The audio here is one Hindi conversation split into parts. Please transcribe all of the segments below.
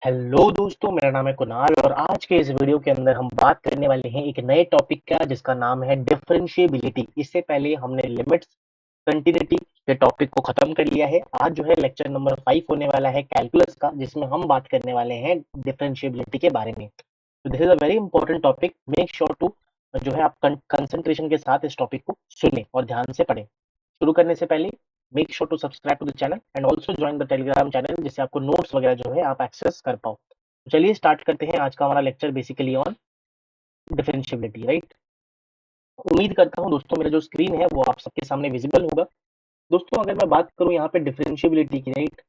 हेलो दोस्तों, मेरा नाम है कुणाल और आज के इस वीडियो के अंदर हम बात करने वाले हैं एक नए टॉपिक का जिसका नाम है डिफरेंशिएबिलिटी। इससे पहले हमने लिमिट्स कंटिन्यूटी के टॉपिक को खत्म कर लिया है। आज जो है लेक्चर नंबर 5 होने वाला है कैलकुलस का, जिसमें हम बात करने वाले हैं डिफरेंशिएबिलिटी के बारे में। तो this is a very important topic. Make sure to जो है आप कंसंट्रेशन के साथ इस टॉपिक को सुने और ध्यान से पढ़ें। शुरू करने से पहले make sure to subscribe to the channel and also join the Telegram channel, जिससे आपको नोट्स वगैरह जो है आप एक्सेस कर पाओ। तो चलिए स्टार्ट करते हैं आज का हमारा lecture basically on differentiability, right. उम्मीद करता हूँ दोस्तों मेरा जो स्क्रीन है वो आप सबके सामने विजिबल होगा। दोस्तों अगर मैं बात करूँ यहाँ पे डिफरेंशिएबिलिटी की, राइट,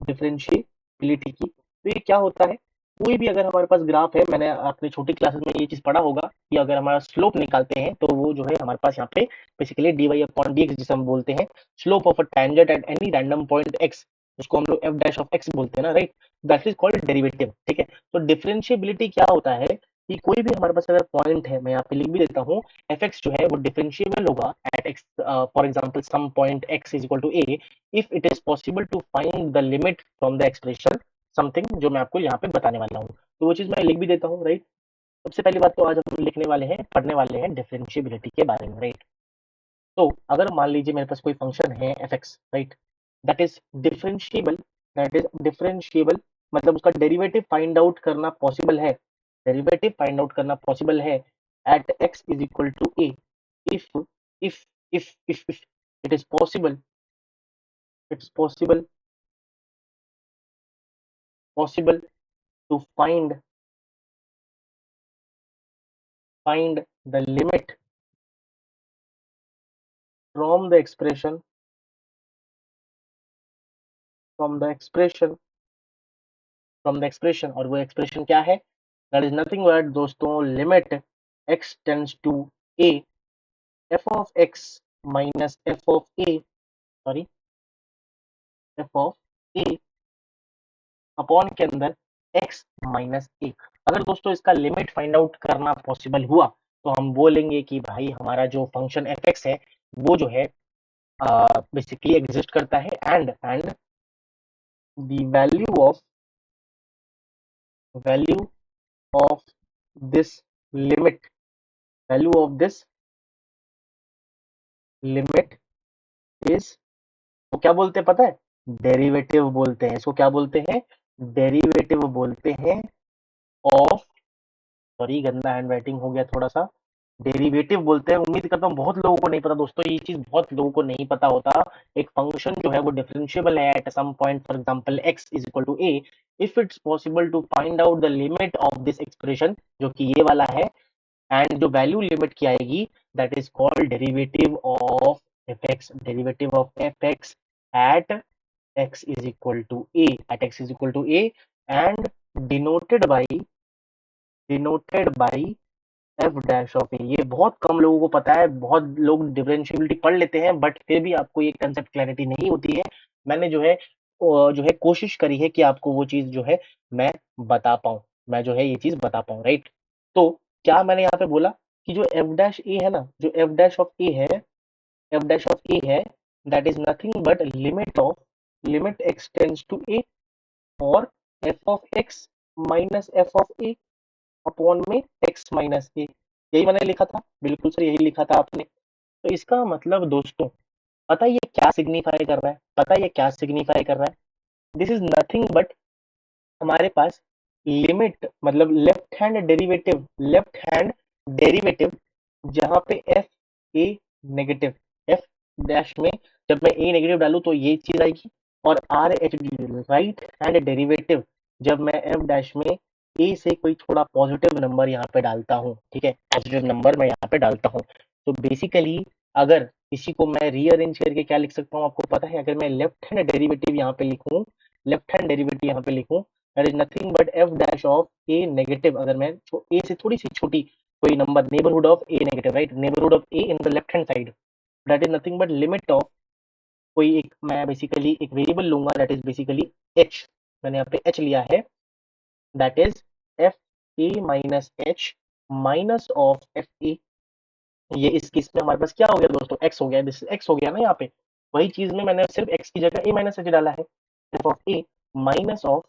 डिफरेंशिएबिलिटी की, तो ये क्या होता है। कोई भी अगर हमारे पास ग्राफ है, मैंने अपने छोटी क्लासेस में ये चीज पढ़ा होगा कि अगर हमारा स्लोप निकालते हैं तो वो जो है हमारे पास यहाँ पे basically D Y upon D X जिसे हम बोलते हैं, slope of a tangent at any random point X, उसको हम लोग एफ डैश ऑफ एक्स बोलते हैं ना, right. That is called derivative, ठीक है। तो डिफरेंशिएबिलिटी क्या होता है कि कोई भी हमारे पास अगर पॉइंट है, मैं यहाँ पे लिख भी देता हूँ, एफ एक्स जो है वो डिफरेंशिएबल होगा at X, for example some point X is equal to A, if it is possible to find the limit from the expression something, जो मैं आपको यहाँ पे बताने वाला हूँ। तो वो चीज मैं लिख भी देता हूँ, राइट। सबसे पहली बात तो आज हम लिखने वाले हैं, पढ़ने वाले हैं डिफरेंशिएबिलिटी के बारे में, राइट। तो अगर मान लीजिए मेरे पास कोई फंक्शन है F X, right, that is differentiable, that is differentiable, मतलब उसका डेरिवेटिव फाइंड आउट करना पॉसिबल है, डेरिवेटिव फाइंड आउट करना पॉसिबल है at X is equal to A, if if if it is possible, it's possible to find the limit from the expression, from the expression from the expression, और वो एक्सप्रेशन क्या है, दैट इज नथिंग बट दोस्तों limit x tends to a, f of x minus f of a, sorry, f of a upon के अंदर x माइनस a। अगर दोस्तों इसका लिमिट फाइंड आउट करना पॉसिबल हुआ तो हम बोलेंगे कि भाई हमारा जो फंक्शन एफ एक्स है वो जो है बेसिकली एग्जिस्ट करता है, and the value of this limit value of this limit is, वो क्या बोलते हैं पता है, डेरिवेटिव बोलते हैं इसको। क्या बोलते हैं, डेरिवेटिव बोलते हैं ऑफ, सॉरी गंदा हैंड राइटिंग हो गया थोड़ा सा, डेरिवेटिव बोलते हैं। उम्मीद करता हूँ बहुत लोगों को नहीं पता दोस्तों, ये चीज बहुत लोगों को नहीं पता होता। एक फंक्शन जो है वो डिफरेंशिएबल है at some point, for example x is equal to a, if it's possible to find out the limit of this expression, जो कि ये वाला है, एंड जो वैल्यू लिमिट की आएगी that is called derivative of F X, derivative of F X at x is equal to a, at x is equal to a, and denoted by f dash of A. ये बहुत कम लोगों को पता है, बहुत लोग डिफरेंशिएबिलिटी पढ़ लेते हैं बट फिर भी आपको ये कंसेप्ट क्लैरिटी नहीं होती है। मैंने जो है कोशिश करी है कि आपको वो चीज जो है मैं बता पाऊं, मैं जो है ये चीज बता पाऊं, राइट। तो क्या मैंने यहाँ पे बोला कि जो एफ डैश ए है ना, जो एफ डैश ऑफ ए है, एफ डैश ऑफ ए है, that is nothing but limit X tends to A और F of X minus F of A upon में एक्स माइनस ए। यही मैंने लिखा था, बिल्कुल सर, यही लिखा था आपने। तो इसका मतलब दोस्तों, पता है ये क्या सिग्निफाई कर रहा है, पता है ये क्या सिग्निफाई कर रहा है, दिस इज नथिंग बट हमारे पास लिमिट, मतलब लेफ्ट हैंड डेरिवेटिव, जहां पे F A negative, F dash में जब मैं ए नेगेटिव डालू तो ये चीज आएगी, और R H D right hand derivative जब मैं एफ डैश में ए से कोई थोड़ा पॉजिटिव नंबर यहाँ पे डालता हूँ, ठीक है, पॉजिटिव नंबर मैं यहाँ पे डालता हूँ। तो बेसिकली अगर इसी को मैं रीअरेंज करके क्या लिख सकता हूँ आपको पता है, अगर मैं लेफ्ट हैंड डेरिवेटिव यहाँ पे लिखूं, लेफ्ट हैंड डेरिवेटिव यहाँ पे लिखूं, that is nothing but F dash of A negative, अगर मैं ए से थोड़ी सी छोटी कोई number, neighbourhood of A negative, right, neighbourhood of A in the left hand side, that is nothing but limit of कोई एक, मैं बेसिकली एक वेरिएबल लूंगा दैट इज बेसिकली एच, मैंने यहाँ पे एच लिया है, that is F A minus H minus of F A. ये इस केस में हमारे पास क्या हो गया दोस्तों, एक्स हो गया, दिस एक्स हो गया ना यहाँ पे, वही चीज में मैंने सिर्फ एक्स की जगह ए माइनस एच डाला है, F of A minus of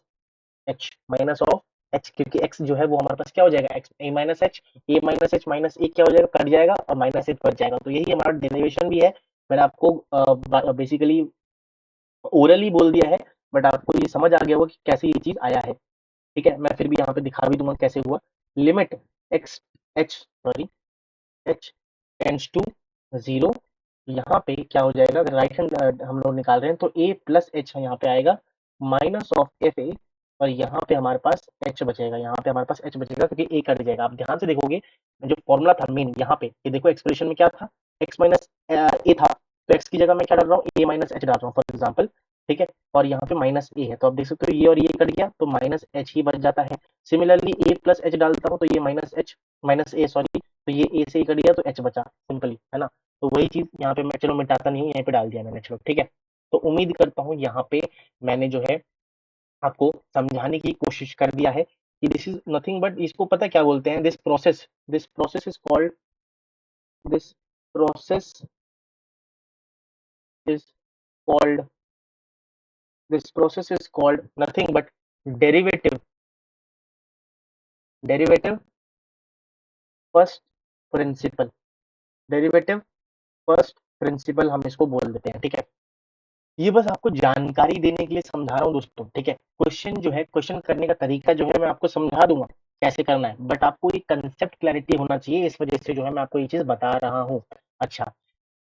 H minus of H, क्योंकि एक्स जो है वो हमारे पास क्या हो जाएगा, एक्स ए माइनस एच, ए माइनस एच माइनस ए क्या हो जाएगा, कट जाएगा और माइनस एच बच जाएगा। तो यही हमारा डेरिवेशन भी है। मैंने आपको बेसिकली ओरली बोल दिया है, बट आपको ये समझ आ गया होगा कि कैसे ये चीज आया है। ठीक है, मैं फिर भी यहाँ पे दिखा भी दूंगा कैसे हुआ। Limit X H sorry H tends to zero, यहाँ पे क्या हो जाएगा, अगर राइट हैंड हम लोग निकाल रहे हैं तो ए प्लस एच यहाँ पे आएगा माइनस ऑफ एफ ए, और यहाँ पे हमारे पास एच बचेगा, यहाँ पे हमारे पास एच बचेगा क्योंकि ए कट जाएगा। आप ध्यान से देखोगे जो फॉर्मूला था मेन यहाँ पे, ये देखो एक्सप्रेशन में क्या था, एक्स माइनस ए था, तो एक्स की जगह मैं क्या डाल रहा हूँ, ए माइनस एच डाल रहा हूँ फॉर एग्जाम्पल। ठीक है, और यहाँ पे माइनस ए है, तो आप देख सकते हो ये और ये कट गया तो माइनस एच ही बच जाता है। सिमिलरली ए प्लस एच डालता हूँ तो ये माइनस एच माइनस ए सॉरी, तो ये ए से ही कट गया तो एच बचा सिंपली, है ना। तो वही चीज यहाँ पे मैं चलो मिटाता नहीं हूँ, यहीं पे डाल दिया मैंने, चलो ठीक है। तो उम्मीद करता हूँ यहाँ पे मैंने जो है आपको समझाने की कोशिश कर दिया है कि दिस इज नथिंग बट, इसको पता क्या बोलते हैं, this process is called, this process is called this process is called nothing but derivative derivative first principle, derivative first principle हम इसको बोल देते हैं। ठीक है, ये बस आपको जानकारी देने के लिए समझा रहा हूँ दोस्तों। ठीक है, क्वेश्चन जो है, क्वेश्चन करने का तरीका जो है मैं आपको समझा दूंगा कैसे करना है, बट आपको एक कंसेप्ट क्लैरिटी होना चाहिए, इस वजह से जो है मैं आपको ये चीज बता रहा हूँ। अच्छा,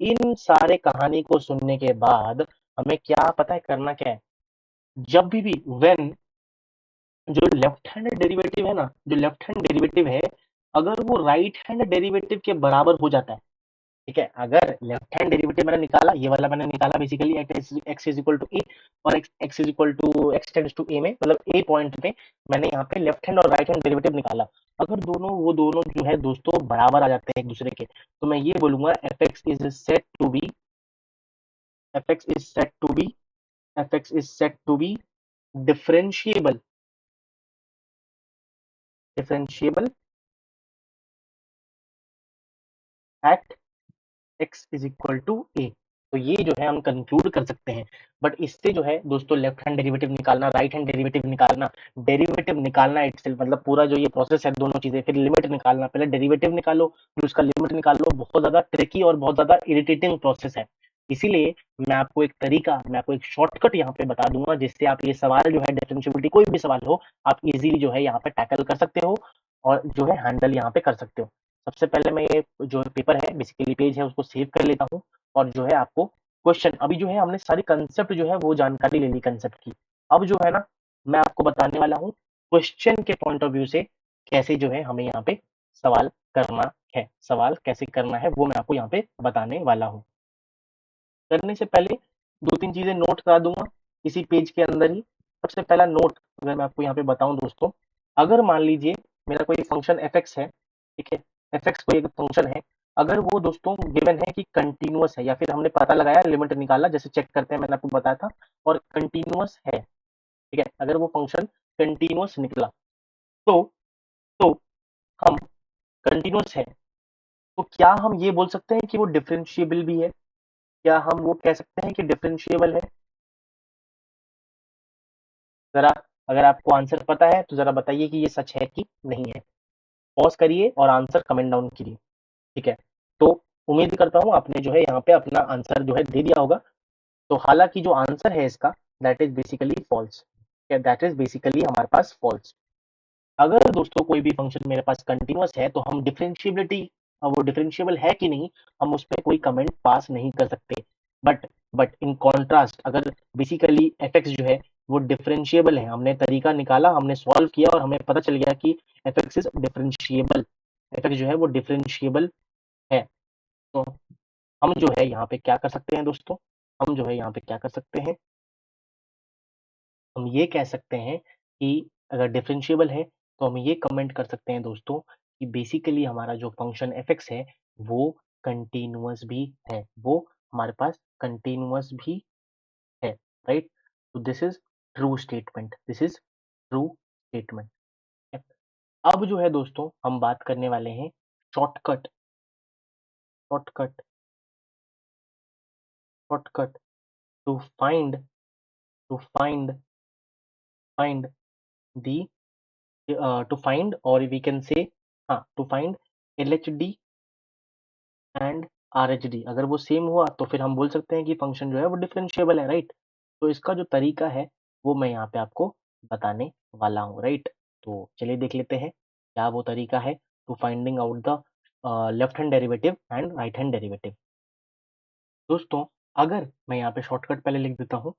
इन सारे कहानी को सुनने के बाद हमें क्या पता है करना क्या है, जब भी व्हेन जो लेफ्ट हैंड डेरिवेटिव है ना, जो लेफ्ट हैंड डेरिवेटिव है, अगर वो राइट हैंड डेरिवेटिव के बराबर हो जाता है, ठीक है, अगर लेफ्ट हैंड डेरिवेटिव मैंने निकाला, ये वाला मैंने निकाला basically X is equal to A, और X is equal to X tends to A में, मतलब ए पॉइंट पे मैंने यहाँ पे लेफ्ट हैंड और राइट हैंड डेरिवेटिव निकाला, अगर वो दोनों जो है दोस्तों बराबर आ जाते हैं एक दूसरे के, तो मैं ये बोलूंगा F X is set to be F X is set to be differentiable differentiable at X is equal to A. तो ये जो है हम कंक्लूड कर सकते हैं। बट इससे जो है दोस्तों लेफ्ट हैंड डेरिवेटिव निकालना, राइट हैंड डेरिवेटिव निकालना, डेरिवेटिव निकालना इटसेल्फ, मतलब पूरा जो ये प्रोसेस है, दोनों चीजें, फिर लिमिट निकालना, पहले डेरिवेटिव निकालो फिर उसका लिमिट निकालो, बहुत ज्यादा ट्रिकी और बहुत ज्यादा इरिटेटिंग प्रोसेस है। इसीलिए मैं आपको एक शॉर्टकट यहाँ पे बता दूंगा, जिससे आप ये सवाल जो है डिफरेंशियबिलिटी कोई भी सवाल हो, आप इजीली जो है यहाँ पे टैकल कर सकते हो और जो है हैंडल यहाँ पे कर सकते हो। सबसे पहले मैं ये जो पेपर है बेसिकली पेज है उसको सेव कर लेता हूँ, और जो है आपको क्वेश्चन, अभी जो है हमने सारी कंसेप्ट जो है वो जानकारी ले ली कंसेप्ट की, अब जो है ना मैं आपको बताने वाला हूँ क्वेश्चन के पॉइंट ऑफ व्यू से कैसे जो है हमें यहाँ पे सवाल करना है, सवाल कैसे करना है वो मैं आपको यहाँ पे बताने वाला हूँ। करने से पहले दो तीन चीजें नोट करा दूंगा इसी पेज के अंदर ही। सबसे पहला नोट अगर मैं आपको यहाँ पे बताऊं दोस्तों, अगर मान लीजिए मेरा कोई फंक्शन एफ एक्स है, ठीक है, एफ एक्स कोई एक फंक्शन है, अगर वो दोस्तों गिवन है कि कंटिन्यूअस है, या फिर हमने पता लगाया लिमिट निकाला जैसे चेक करते हैं मैंने आपको बताया था, और कंटिन्यूअस है, ठीक है, अगर वो फंक्शन कंटिन्यूअस निकला, तो तो हम कंटिन्यूअस है, तो क्या हम ये बोल सकते हैं कि वो डिफरेंशिएबल भी है, क्या हम वो कह सकते हैं कि डिफरेंशिएबल है? जरा, अगर आपको आंसर पता है तो जरा बताइए कि ये सच है कि नहीं है। पॉज करिए और आंसर कमेंट डाउन करिए। ठीक है, तो उम्मीद करता हूँ आपने जो है यहाँ पे अपना आंसर जो है दे दिया होगा। तो हालांकि जो आंसर है इसका that is basically false, that is basically हमारे पास फॉल्स। अगर दोस्तों कोई भी फंक्शन मेरे पास कंटिन्यूअस है तो हम डिफरेंशिएबिलिटी, वो डिफरेंशिएबल है कि नहीं, हम उस पर कोई कमेंट पास नहीं कर सकते। बट बट इन कॉन्ट्रास्ट अगर बेसिकली एफ एक्स जो है वो डिफरेंशिएबल है, हमने तरीका निकाला, हमने सॉल्व किया और हमें पता चल गया कि F X is differentiable, F x जो है वो डिफरेंशिएबल है, तो हम जो है यहाँ पे क्या कर सकते हैं दोस्तों, हम जो है यहाँ पे क्या कर सकते हैं, हम ये कह सकते हैं कि अगर डिफरेंशिएबल है तो हम ये कमेंट कर सकते हैं दोस्तों कि बेसिकली हमारा जो फंक्शन एफ एक्स है वो कंटिन्यूअस भी है, वो हमारे पास कंटिन्यूअस भी है, राइट। तो this is true statement, this is true statement. अब जो है दोस्तों हम बात करने वाले हैं shortcut, shortcut shortcut to find, to find the to find, or we can say to find LHD and RHD अगर वो सेम हुआ तो फिर हम बोल सकते हैं कि फंक्शन जो है वो डिफरेंशिएबल है, राइट। तो इसका जो तरीका है वो मैं यहाँ पे आपको बताने वाला हूँ, राइट। तो चलिए देख लेते हैं क्या वो तरीका है to finding out the left hand derivative and right hand derivative. दोस्तों अगर मैं यहाँ पे शॉर्टकट पहले लिख देता हूँ।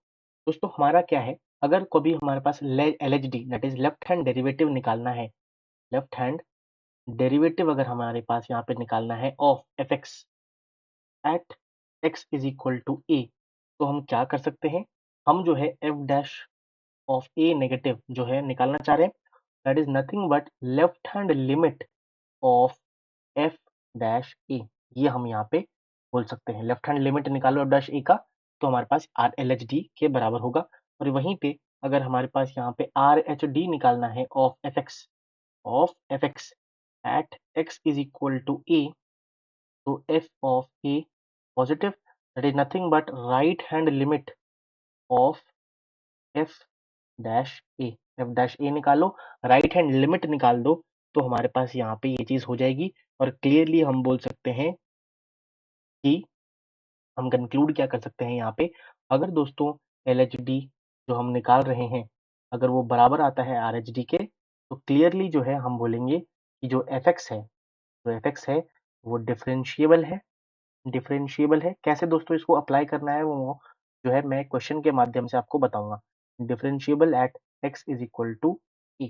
दोस्तों हमारा क्या है, अगर कभी हमारे पास LHD that is left hand derivative निकालना है, लेफ्ट हैंड डेरिवेटिव अगर हमारे पास यहाँ पे निकालना है of fx at x is equal to a, तो हम क्या कर सकते हैं, हम जो है f dash of a negative जो है निकालना चाह रहे हैं, that is nothing but left hand limit of f dash a। ये हम यहाँ पे बोल सकते हैं, लेफ्ट हैंड लिमिट निकालो f डैश a का, तो हमारे पास RLHD के बराबर होगा। और वहीं पे अगर हमारे पास यहाँ पे RHD निकालना है of fx at x is equal to a, तो f of a positive, that is nothing but right hand limit of f dash a। f dash a निकालो, राइट हैंड लिमिट निकाल दो, तो हमारे पास यहाँ पे ये चीज हो जाएगी। और क्लियरली हम बोल सकते हैं कि हम कंक्लूड क्या कर सकते हैं यहाँ पे, अगर दोस्तों LHD जो हम निकाल रहे हैं अगर वो बराबर आता है RHD के, तो क्लियरली जो है हम बोलेंगे कि जो fx है वो डिफरेंशिएबल है। कैसे दोस्तों इसको अप्लाई करना है वो जो है मैं क्वेश्चन के माध्यम से आपको बताऊंगा। Differentiable at x is equal to e,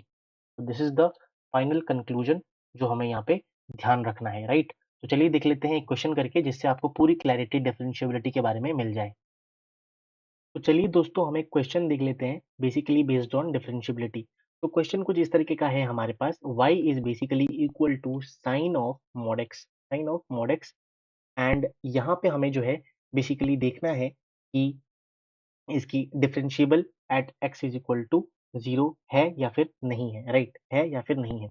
this is the final conclusion जो हमें यहाँ पे ध्यान रखना है, राइट। तो चलिए देख लेते हैं एक क्वेश्चन करके, जिससे आपको पूरी क्लैरिटी डिफरेंशिएबिलिटी के बारे में मिल जाए। तो चलिए दोस्तों हम एक क्वेश्चन देख लेते हैं बेसिकली बेस्ड ऑन डिफरेंशिएबिलिटी। तो क्वेश्चन कुछ इस तरीके का है हमारे पास, y is basically equal to sine of mod x, and यहाँ पे हमें जो है बेसिकली देखना है कि इसकी differentiable at x is equal to 0 है या फिर नहीं है, राइट, है या फिर नहीं है।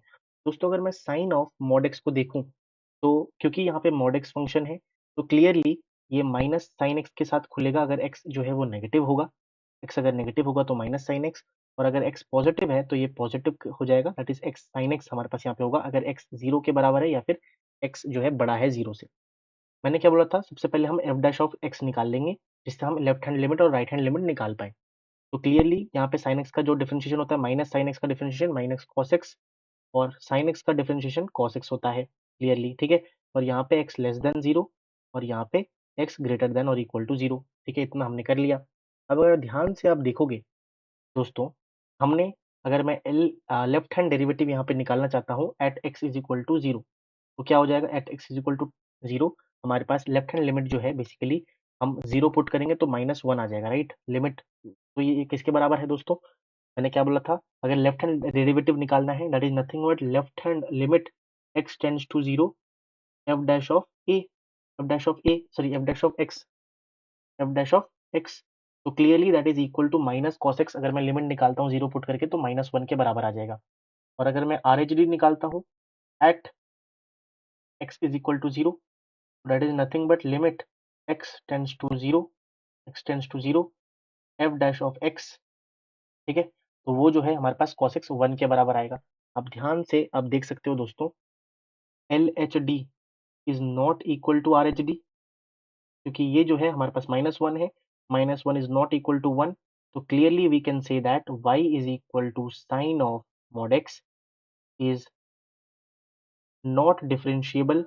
दोस्तों अगर मैं साइन ऑफ मॉड x को देखूं, तो क्योंकि यहाँ पे मॉड x फंक्शन है, तो क्लियरली ये माइनस साइन x के साथ खुलेगा अगर x जो है वो नेगेटिव होगा। x अगर नेगेटिव होगा तो माइनस साइन x, और अगर x पॉजिटिव है तो ये पॉजिटिव हो जाएगा, that is x sine x हमारे पास यहाँ पे होगा अगर x 0 के बराबर है या फिर x जो है बड़ा है 0 से। मैंने क्या बोला था, सबसे पहले हम एफ डैश ऑफ एक्स निकाल लेंगे, जिससे हम लेफ्ट हैंड लिमिट और राइट हैंड लिमिट निकाल पाए। तो क्लियरली यहाँ पे साइन एक्स का जो डिफरेंशिएशन होता है, माइनस साइन एक्स का डिफरेंशिएशन माइनस कॉस एक्स, और साइन एक्स का डिफरेंशिएशन कॉस एक्स होता है क्लियरली, ठीक है। और यहाँ पे एक्स लेस देन 0 और यहाँ पे एक्स ग्रेटर देन और इक्वल टू 0, ठीक है, इतना हमने कर लिया। अब अगर ध्यान से आप देखोगे दोस्तों, हमने अगर मैं लेफ्ट हैंड डेरिवेटिव यहाँ पे निकालना चाहता हूँ at X is equal to 0, तो क्या हो जाएगा, at X is equal to 0 हमारे पास लेफ्ट हैंड लिमिट जो है बेसिकली हम 0 पुट करेंगे तो -1 आ जाएगा, राइट, लिमिट। तो ये किसके बराबर है दोस्तों, मैंने क्या बोला था, अगर लेफ्ट हैंड डेरिवेटिव निकालना है that is nothing but left hand limit x tends to 0 F dash of X, तो clearly that is equal to minus cos X. अगर मैं लिमिट निकालता हूँ 0 पुट करके तो -1 के बराबर आ जाएगा। और अगर मैं RHD निकालता हूँ at x is equal to 0, that is nothing but limit x tends to 0 f dash of x, ठीक है। तो वो जो है हमारे पास cos x 1 के बराबर आएगा। अब ध्यान से आप देख सकते हो दोस्तों, LHD is not equal to RHD, क्योंकि ये जो है हमारे पास -1 है, -1 is not equal to 1, तो clearly we can say that y is equal to sine of mod x is not differentiable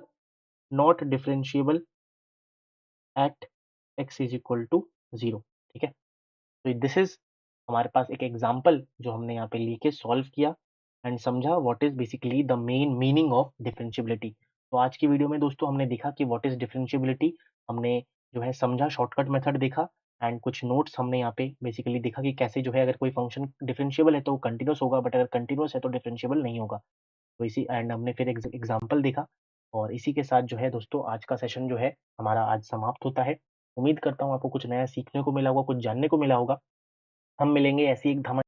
at x is equal to 0, ठीक है। तो दिस इज हमारे पास एक एग्जाम्पल जो हमने यहाँ पे लेके सॉल्व किया एंड समझा what is basically the main meaning of differentiability. तो आज की वीडियो में दोस्तों हमने देखा कि व्हाट इज डिफरेंशिएबिलिटी, हमने जो है समझा, शॉर्टकट मेथड देखा, एंड कुछ नोट्स हमने यहाँ पे बेसिकली देखा कि कैसे जो है अगर कोई फंक्शन डिफरेंशिएबल है तो वो कंटिन्यूस होगा, बट अगर कंटिन्यूस है तो डिफरेंशिएबल नहीं होगा। तो इसी एंड हमने फिर एग्जाम्पल देखा, और इसी के साथ जो है दोस्तों आज का सेशन जो है हमारा आज समाप्त होता है। उम्मीद करता हूँ आपको कुछ नया सीखने को मिला होगा, कुछ जानने को मिला होगा। हम मिलेंगे ऐसी एक धमाकेदार